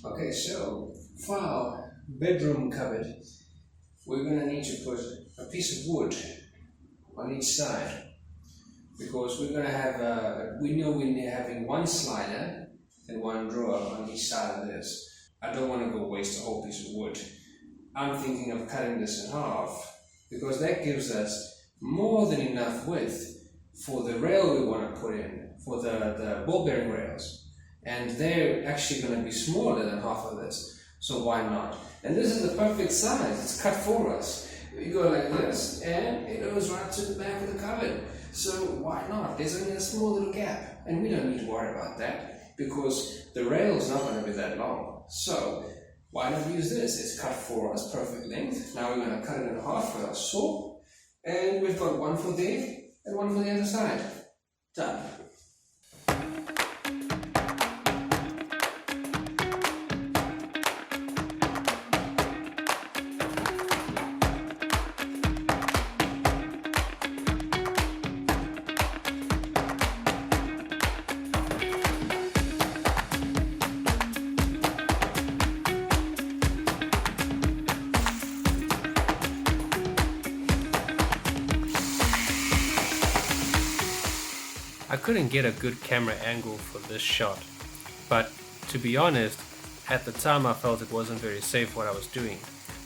Okay, so for our bedroom cupboard, we're going to need to put a piece of wood on each side, because we're going to have, we know we're having one slider and one drawer on each side of this. I don't want to go waste a whole piece of wood. I'm thinking of cutting this in half, because that gives us more than enough width for the rail we want to put in, for the ball bearing rails. And they're actually going to be smaller than half of this, so why not? And this is the perfect size, it's cut for us. You go like this, and it goes right to the back of the cupboard. So why not? There's only a small little gap, and we don't need to worry about that, because the rail's not going to be that long. So why not use this? It's cut for us, perfect length. Now we're going to cut it in half with our saw, and we've got one for there and one for the other side. Done. I couldn't get a good camera angle for this shot, but to be honest, at the time I felt it wasn't very safe what I was doing.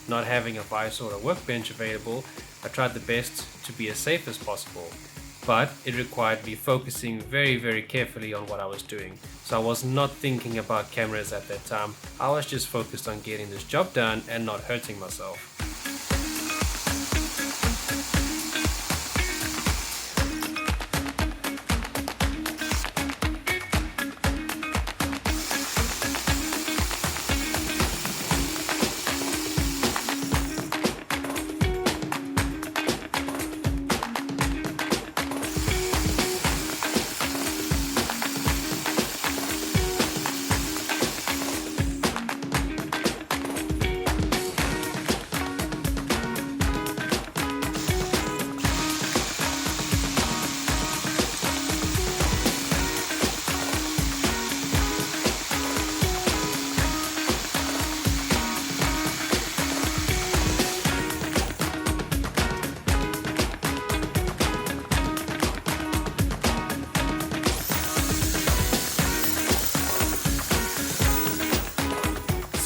Not having a visor or a workbench available, I tried the best to be as safe as possible, but it required me focusing very carefully on what I was doing. So I was not thinking about cameras at that time, I was just focused on getting this job done and not hurting myself.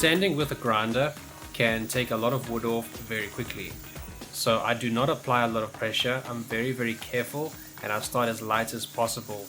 Sanding with a grinder can take a lot of wood off very quickly. So I do not apply a lot of pressure, I'm very careful, and I start as light as possible.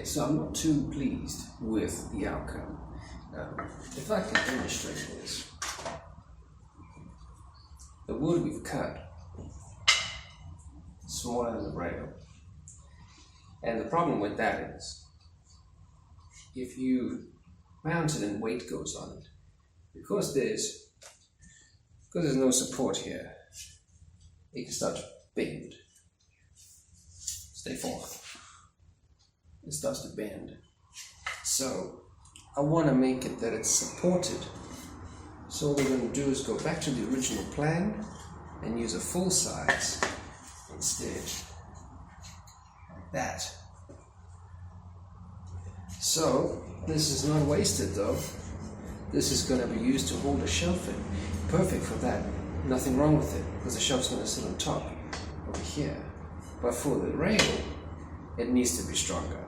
so I'm not too pleased with the outcome. If I can demonstrate this, the wood we've cut is smaller than the rail. And the problem with that is, if you mount it and weight goes on it, because there's no support here, it can start to bend. Stay forth. It starts to bend. So I want to make it that it's supported. So all we're going to do is go back to the original plan and use a full size instead. Like that. So this is not wasted though. This is going to be used to hold a shelf in. Perfect for that. Nothing wrong with it, because the shelf's going to sit on top over here. But for the rail, it needs to be stronger.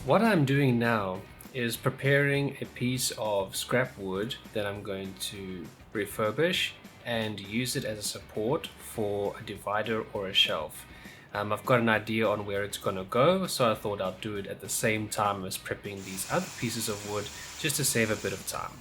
What I'm doing now is preparing a piece of scrap wood that I'm going to refurbish and use it as a support for a divider or a shelf. I've got an idea on where it's going to go, so I thought I'd do it at the same time as prepping these other pieces of wood just to save a bit of time.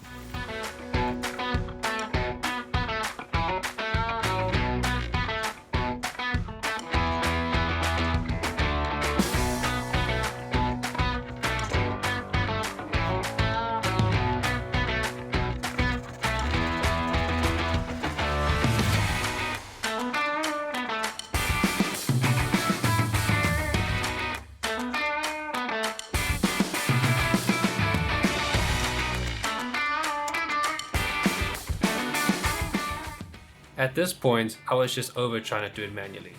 At this point, I was just over trying to do it manually.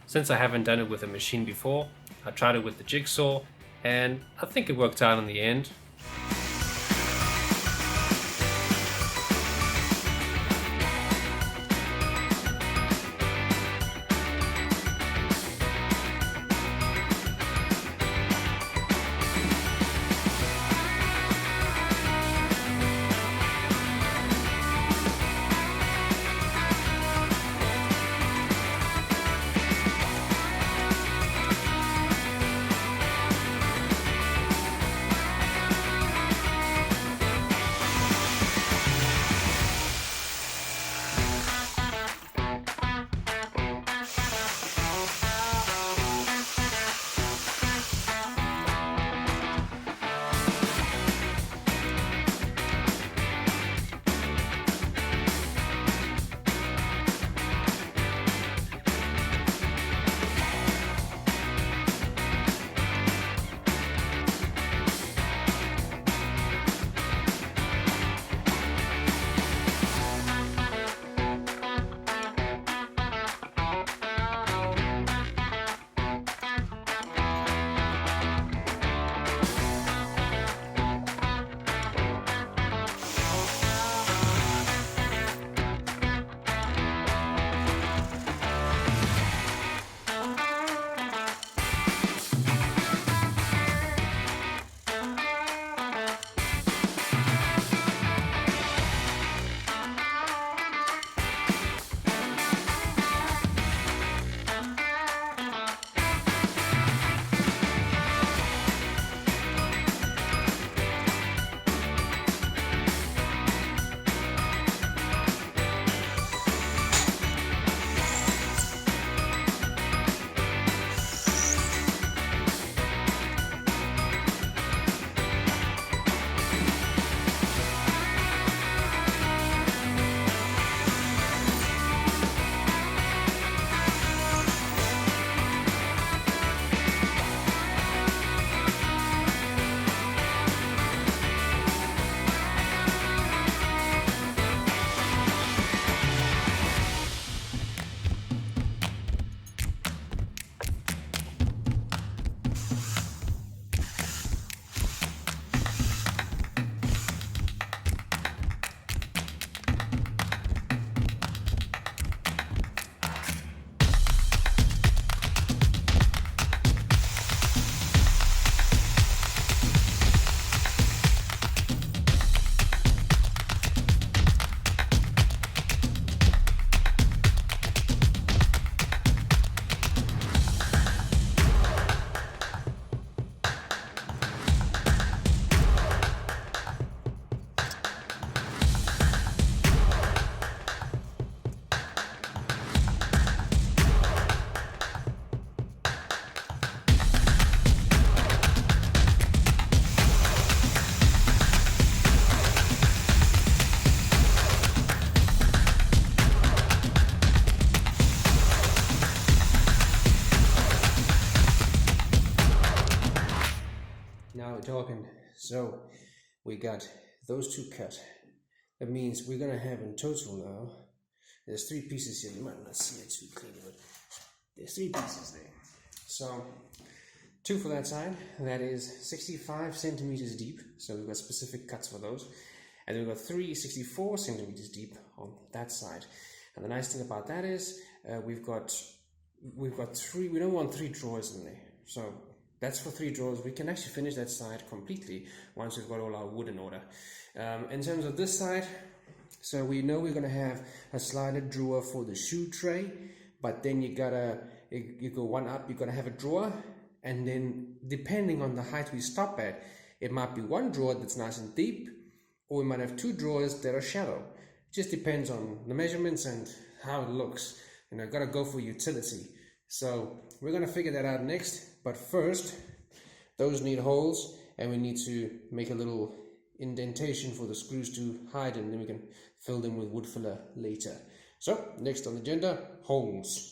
Since I haven't done it with a machine before, I tried it with the jigsaw, and I think it worked out in the end. Now we're talking. So we got those two cut. That means we're gonna have in total now, there's three pieces here. You might not see it too clearly, but there's three pieces there. So two for that side, that is 65 centimeters deep. So we've got specific cuts for those. And then we've got 64 centimeters deep on that side. And the nice thing about that is we've got three. We don't want three drawers in there. So That's for 3 drawers. We can actually finish that side completely once we've got all our wood in order. In terms of this side, so we know we're going to have a slided drawer for the shoe tray, but then you go one up, you're going to have a drawer, and then depending on the height we stop at, it might be one drawer that's nice and deep, or we might have 2 drawers that are shallow. It just depends on the measurements and how it looks. You know, got to go for utility. So we're going to figure that out next, but first, those need holes, and we need to make a little indentation for the screws to hide, and then we can fill them with wood filler later. So next on the agenda, holes.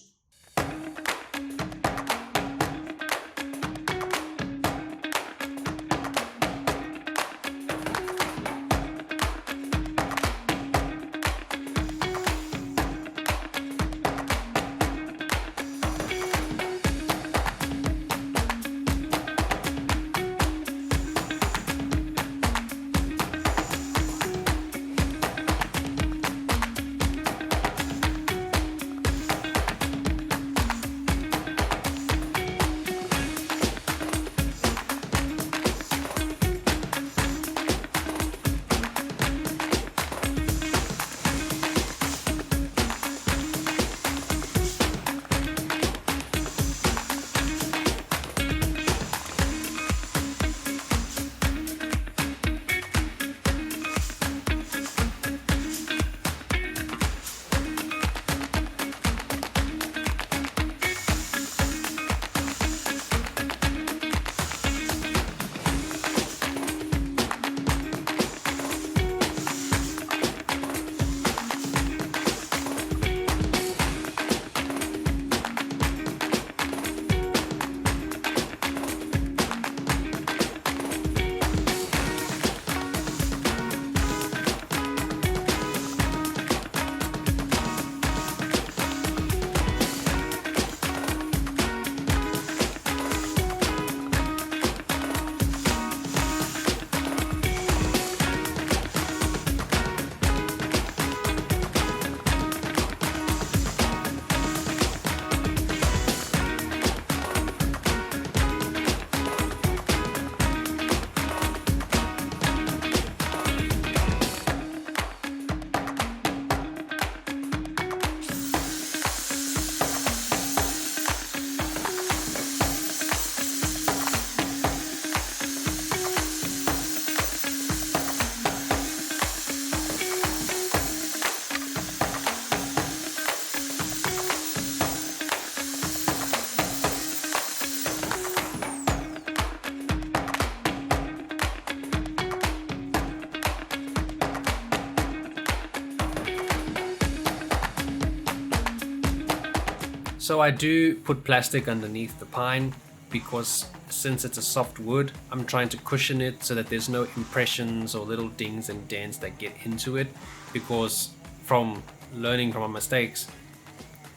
So I do put plastic underneath the pine because since it's a soft wood, I'm trying to cushion it so that there's no impressions or little dings and dents that get into it, because from learning from my mistakes,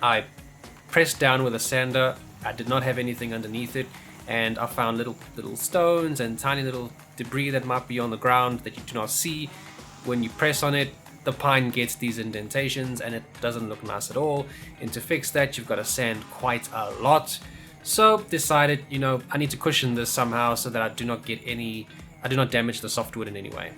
I pressed down with a sander, I did not have anything underneath it, and I found little stones and tiny little debris that might be on the ground that you do not see. When you press on it, the pine gets these indentations and it doesn't look nice at all. And to fix that, you've got to sand quite a lot. So decided, I need to cushion this somehow so that I do not damage the softwood in any way.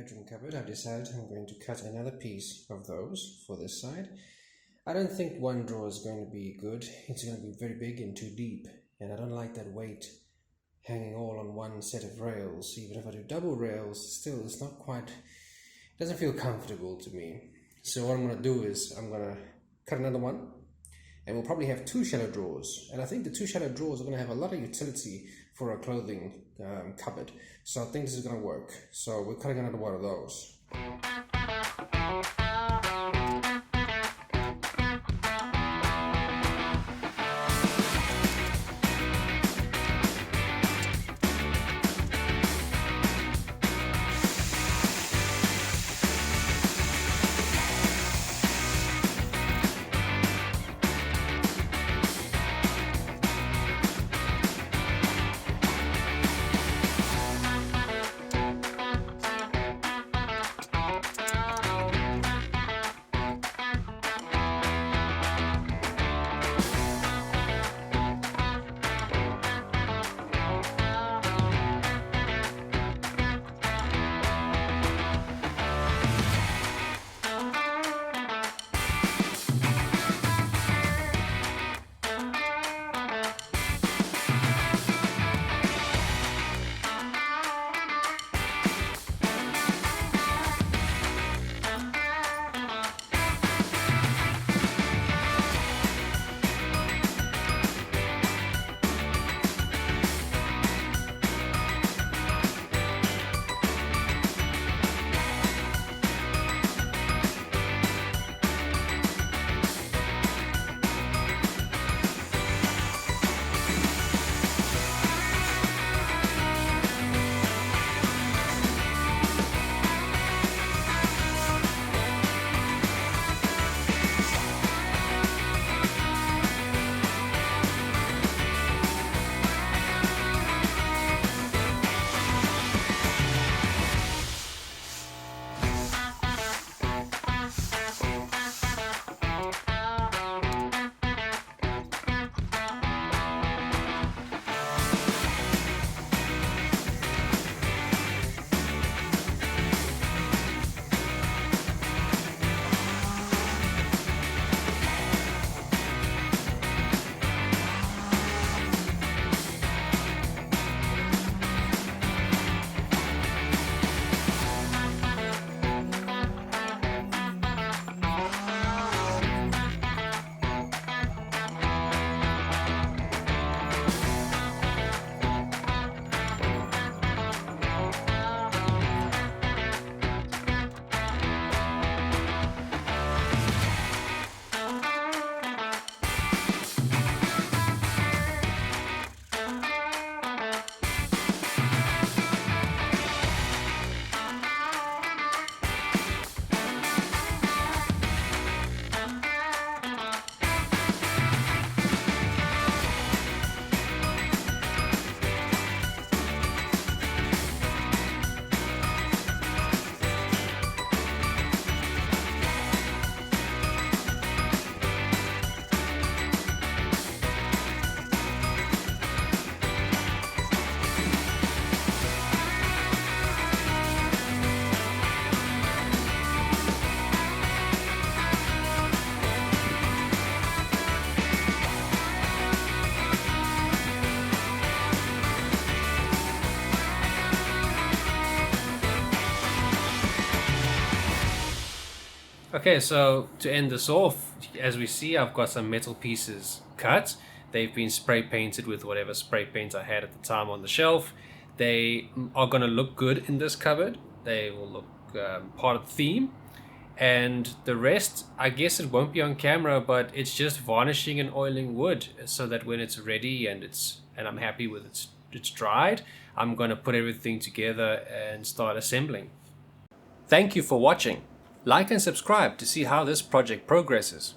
bedroom cupboard, I've decided I'm going to cut another piece of those for this side. I don't think one drawer is going to be good. It's going to be very big and too deep, and I don't like that weight hanging all on one set of rails. Even if I do double rails, still it's not quite, it doesn't feel comfortable to me. So what I'm going to do is I'm going to cut another one, and we'll probably have two shallow drawers. And I think the two shallow drawers are going to have a lot of utility for a clothing cupboard. So I think this is going to work. So we're cutting another one of those. Okay, so to end this off, as we see, I've got some metal pieces cut. They've been spray painted with whatever spray paint I had at the time on the shelf. They are going to look good in this cupboard. They will look part of the theme. And the rest, I guess it won't be on camera, but it's just varnishing and oiling wood so that when it's ready and I'm happy with it's dried, I'm going to put everything together and start assembling. Thank you for watching. Like and subscribe to see how this project progresses.